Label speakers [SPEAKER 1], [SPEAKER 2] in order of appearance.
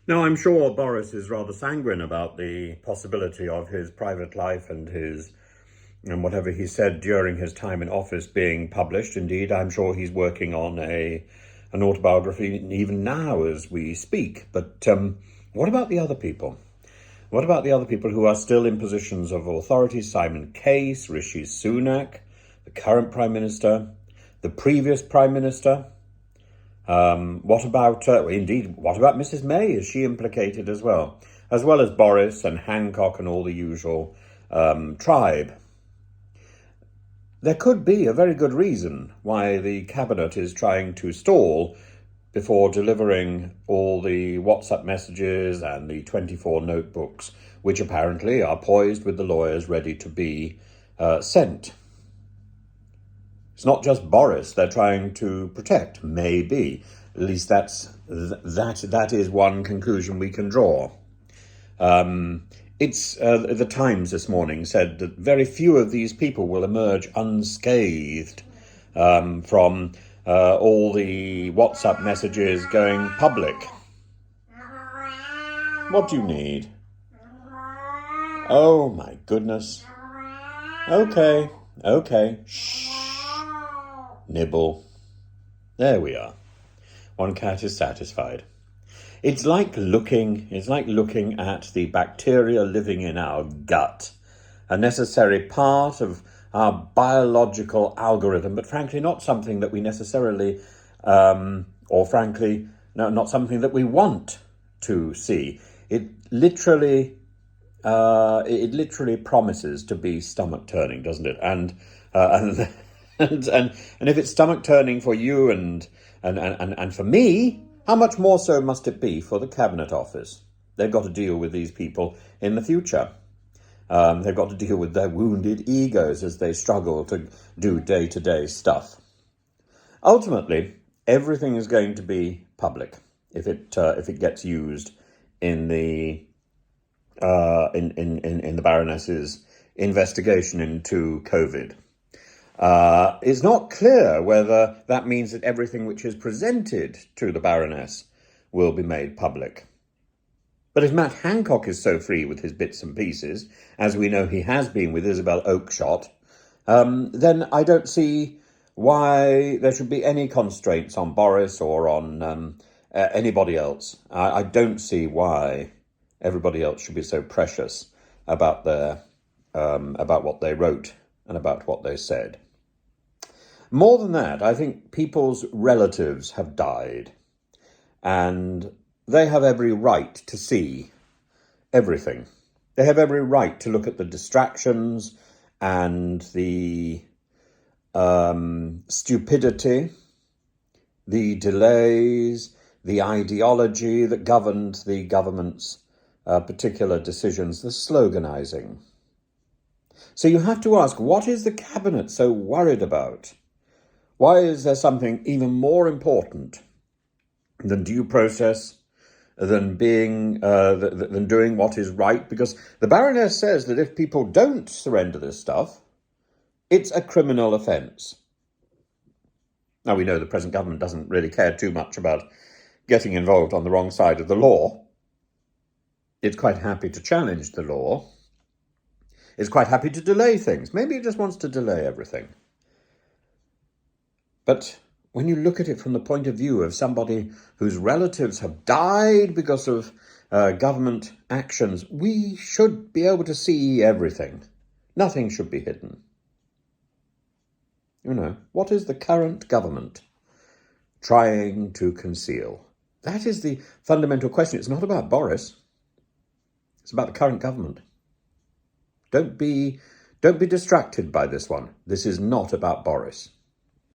[SPEAKER 1] No, I'm sure Boris is rather sanguine about the possibility of his private life and whatever he said during his time in office being published. Indeed, I'm sure he's working on an autobiography even now as we speak. But what about the other people? What about the other people who are still in positions of authority? Simon Case, Rishi Sunak, the current Prime Minister, the previous Prime Minister. What about Mrs. May? Is she implicated as well as Boris and Hancock and all the usual tribe? There could be a very good reason why the cabinet is trying to stall before delivering all the WhatsApp messages and the 24 notebooks, which apparently are poised with the lawyers ready to be sent. It's not just Boris they're trying to protect, maybe. At least that is one conclusion we can draw. The Times this morning said that very few of these people will emerge unscathed from all the WhatsApp messages going public. What do you need? Oh my goodness. Okay. Shh. Nibble. There we are. One cat is satisfied. It's like looking at the bacteria living in our gut, a necessary part of our biological algorithm, but frankly not something that we necessarily, not something that we want to see. It literally promises to be stomach turning, doesn't it? And if it's stomach turning for you and for me, how much more so must it be for the Cabinet Office? They've got to deal with these people in the future. They've got to deal with their wounded egos as they struggle to do day-to-day stuff. Ultimately, everything is going to be public if it gets used in the Baroness's investigation into COVID. It's not clear whether that means that everything which is presented to the Baroness will be made public. But if Matt Hancock is so free with his bits and pieces, as we know he has been with Isabel Oakeshott, then I don't see why there should be any constraints on Boris or on anybody else. I don't see why everybody else should be so precious about what they wrote and about what they said. More than that, I think people's relatives have died, and they have every right to see everything. They have every right to look at the distractions and the stupidity, the delays, the ideology that governed the government's particular decisions, the sloganizing. So you have to ask, what is the cabinet so worried about? Why is there something even more important than due process, than doing what is right? Because the Baroness says that if people don't surrender this stuff, it's a criminal offence. Now, we know the present government doesn't really care too much about getting involved on the wrong side of the law. It's quite happy to challenge the law. It's quite happy to delay things. Maybe it just wants to delay everything. But when you look at it from the point of view of somebody whose relatives have died because of government actions, we should be able to see everything. Nothing should be hidden. What is the current government trying to conceal? That is the fundamental question. It's not about Boris. It's about the current government. Don't be distracted by this one. This is not about Boris.